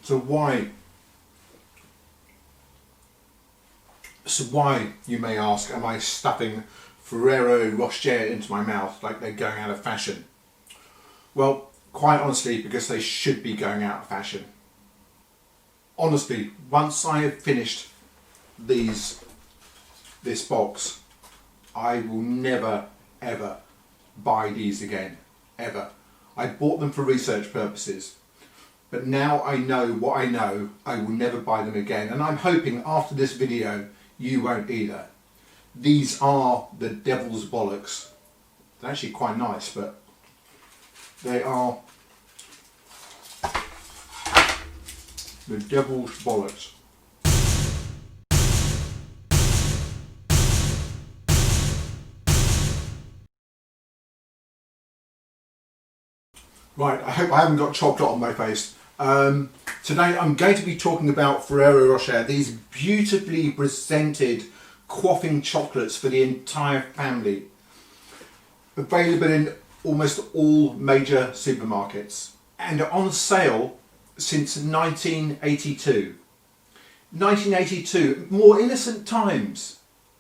So why, you may ask, am I stuffing Ferrero Rocher into my mouth like they're going out of fashion? Well, quite honestly, because they should be going out of fashion. Honestly, once I have finished this box, I will never ever buy these again, ever. I bought them for research purposes, but now I know what I know, I will never buy them again, and I'm hoping after this video you won't either. These are the devil's bollocks. They're actually quite nice, but they are the devil's bollocks. Right, I hope I haven't got chocolate on my face. Today I'm going to be talking about Ferrero Rocher, these beautifully presented quaffing chocolates for the entire family. Available in almost all major supermarkets and on sale since 1982. 1982, more innocent times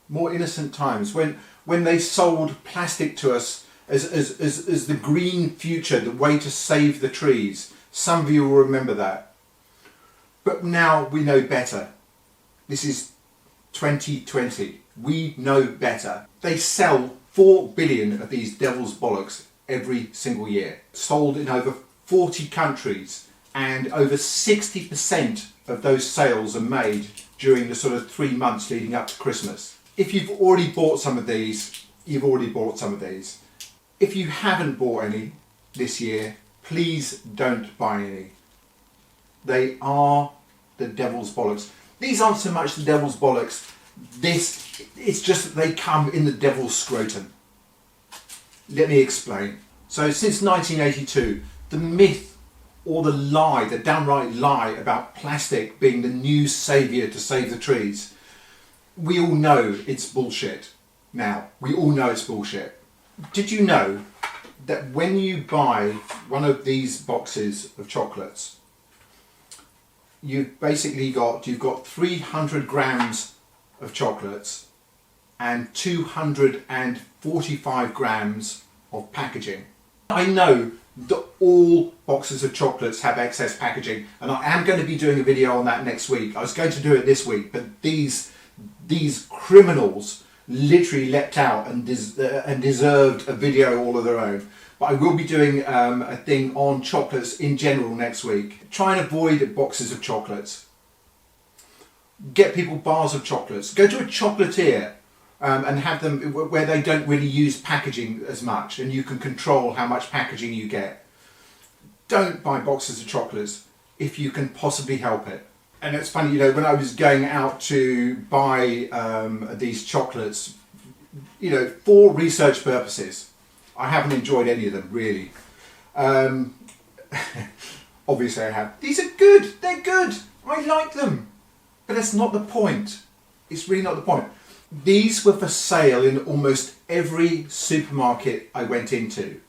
when they sold plastic to us as the green future, the way to save the trees. Some of you will remember that. But now we know better. This is 2020. We know better. They sell 4 billion of these devil's bollocks every single year. Sold in over 40 countries, and over 60% of those sales are made during the sort of 3 months leading up to Christmas. If you've already bought some of these, you've already bought some of these. If you haven't bought any this year, please don't buy any. They are the devil's bollocks. These aren't so much the devil's bollocks. It's just that they come in the devil's scrotum. Let me explain. So since 1982, the myth or the lie, the downright lie about plastic being the new saviour to save the trees, we all know it's bullshit now. We all know it's bullshit. Did you know that when you buy one of these boxes of chocolates, you've got 300 grams of chocolates and 245 grams of packaging? I know that all boxes of chocolates have excess packaging, and I am going to be doing a video on that next week. I was going to do it this week, but these criminals literally leapt out and deserved a video all of their own. But I will be doing a thing on chocolates in general next week. Try and avoid boxes of chocolates. Get people bars of chocolates. Go to a chocolatier and have them where they don't really use packaging as much, and you can control how much packaging you get. Don't buy boxes of chocolates if you can possibly help it. And it's funny, you know, when I was going out to buy these chocolates, you know, for research purposes, I haven't enjoyed any of them really. Obviously I have. These are good, they're good, I like them. But that's not the point. It's really not the point. These were for sale in almost every supermarket I went into.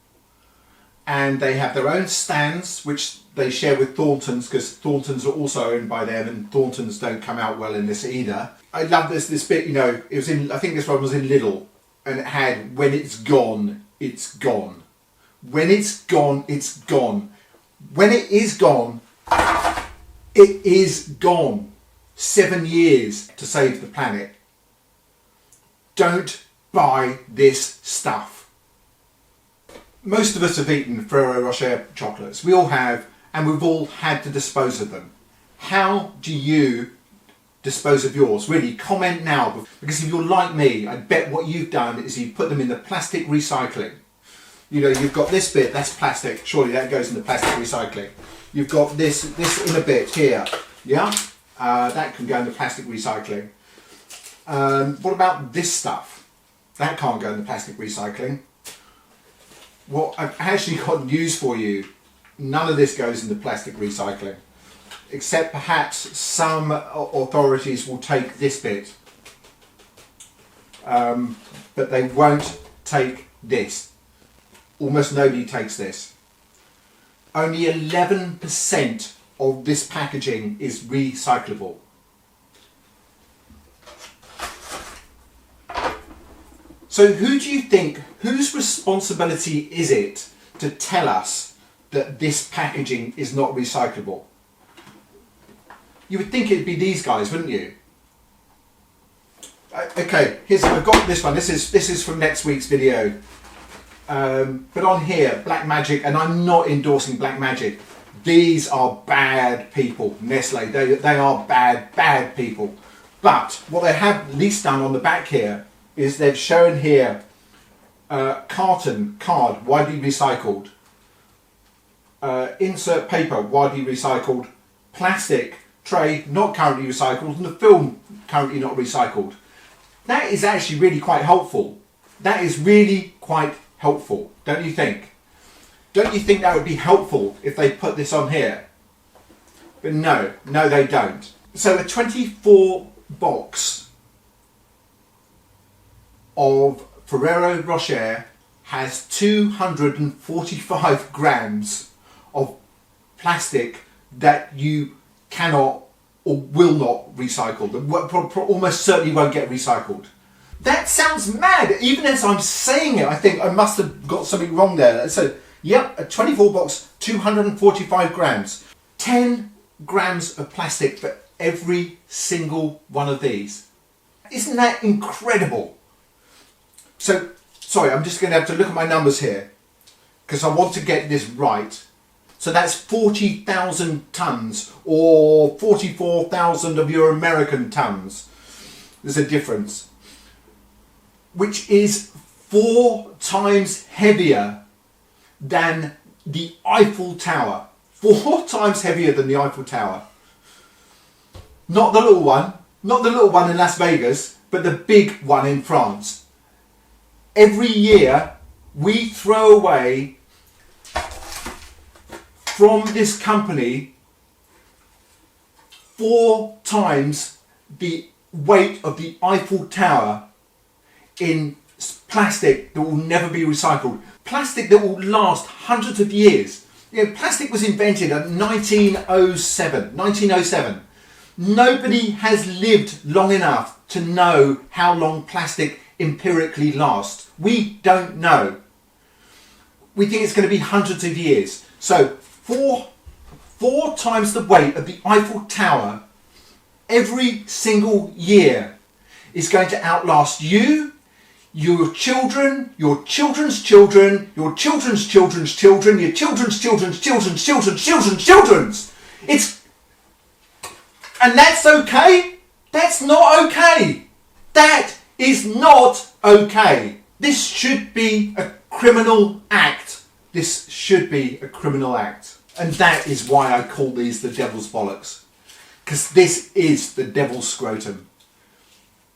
And they have their own stands, which they share with Thorntons, because Thorntons are also owned by them, and Thorntons don't come out well in this either. I love this bit, you know, it was in, I think this one was in Lidl, and it had, when it's gone, it's gone. When it's gone, it's gone. When it is gone, it is gone. 7 years to save the planet. Don't buy this stuff. Most of us have eaten Ferrero Rocher chocolates. We all have, and we've all had to dispose of them. How do you dispose of yours? Really, comment now, because if you're like me, I bet what you've done is you've put them in the plastic recycling. You know, you've got this bit, that's plastic, surely that goes in the plastic recycling. You've got this in a bit here, yeah? That can go in the plastic recycling. What about this stuff? That can't go in the plastic recycling. Well, I've actually got news for you. None of this goes in the plastic recycling, except perhaps some authorities will take this bit, but they won't take this. Almost nobody takes this. Only 11% of this packaging is recyclable. So who do you think, whose responsibility is it to tell us that this packaging is not recyclable? You would think it'd be these guys, wouldn't you? Okay, I've got this one. This is from next week's video. But on here, Black Magic, and I'm not endorsing Black Magic. These are bad people, Nestle. They are bad people. But what they have at least done on the back here is they've shown here card, widely recycled. Insert paper, widely recycled. Plastic tray, not currently recycled. And the film, currently not recycled. That is actually really quite helpful. That is really quite helpful, don't you think? Don't you think that would be helpful if they put this on here? But no, they don't. So a 24 box of Ferrero Rocher has 245 grams of plastic that you cannot or will not recycle. Almost certainly won't get recycled. That sounds mad. Even as I'm saying it, I think I must have got something wrong there. So, yep, a 24 box, 245 grams. 10 grams of plastic for every single one of these. Isn't that incredible? So, sorry, I'm just going to have to look at my numbers here because I want to get this right. So that's 40,000 tons or 44,000 of your American tons. There's a difference. Which is 4 times heavier than the Eiffel Tower. 4 times heavier than the Eiffel Tower. Not the little one. Not the little one in Las Vegas, but the big one in France. Every year we throw away from this company 4 times the weight of the Eiffel Tower in plastic that will never be recycled. Plastic that will last hundreds of years. You know, plastic was invented in 1907. Nobody has lived long enough to know how long plastic empirically lasts. We don't know. We think it's going to be hundreds of years. So four times the weight of the Eiffel Tower every single year is going to outlast you, your children, your children's children, your children's children's children, your children's children's children's children's children's children's. And that's okay? That's not okay. That is not okay. This should be a criminal act. This should be a criminal act. And that is why I call these the devil's bollocks. Because this is the devil's scrotum.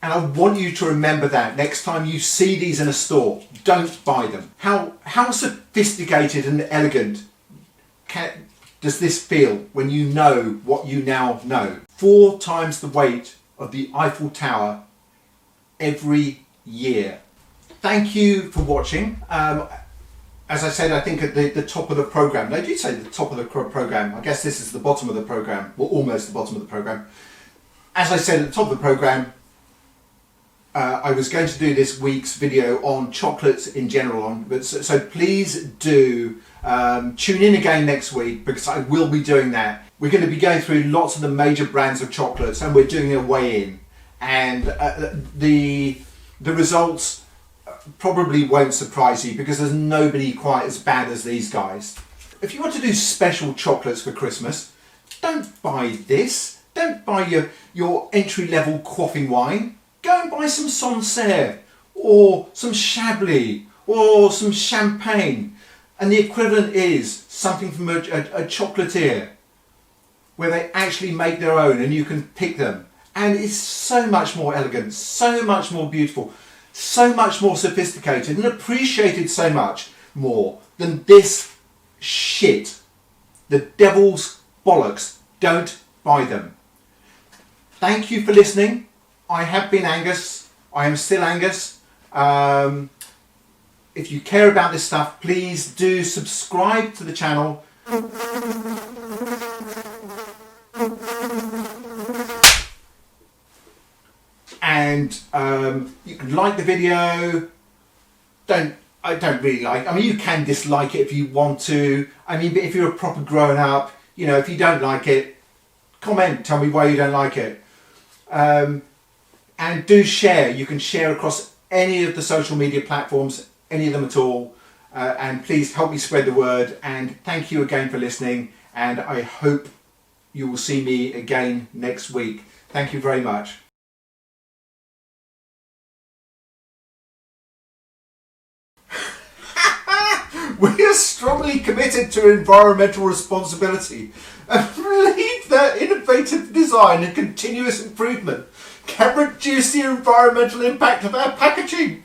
And I want you to remember that next time you see these in a store. Don't buy them. How sophisticated and elegant does this feel when you know what you now know? 4 times the weight of the Eiffel Tower every year. Thank you for watching. As I said, I think at the top of the program, they do say the top of the program. I guess this is the bottom of the program, well, almost the bottom of the program. As I said at the top of the program, I was going to do this week's video on chocolates in general. So please do tune in again next week because I will be doing that. We're going to be going through lots of the major brands of chocolates and we're doing a weigh-in. And the results probably won't surprise you because there's nobody quite as bad as these guys. If you want to do special chocolates for Christmas, don't buy this. Don't buy your entry-level quaffing wine. Go and buy some Sancerre or some Chablis or some champagne. And the equivalent is something from a chocolatier where they actually make their own and you can pick them. And it's so much more elegant, so much more beautiful, so much more sophisticated and appreciated so much more than this shit. The devil's bollocks. Don't buy them. Thank you for listening. I have been Angus. I am still Angus. If you care about this stuff, please do subscribe to the channel. And you can like the video. I don't really like. I mean, you can dislike it if you want to. I mean, but if you're a proper grown up, you know, if you don't like it, comment. Tell me why you don't like it. And do share. You can share across any of the social media platforms, any of them at all. And please help me spread the word. And thank you again for listening. And I hope you will see me again next week. Thank you very much. We are strongly committed to environmental responsibility and believe that innovative design and continuous improvement can reduce the environmental impact of our packaging.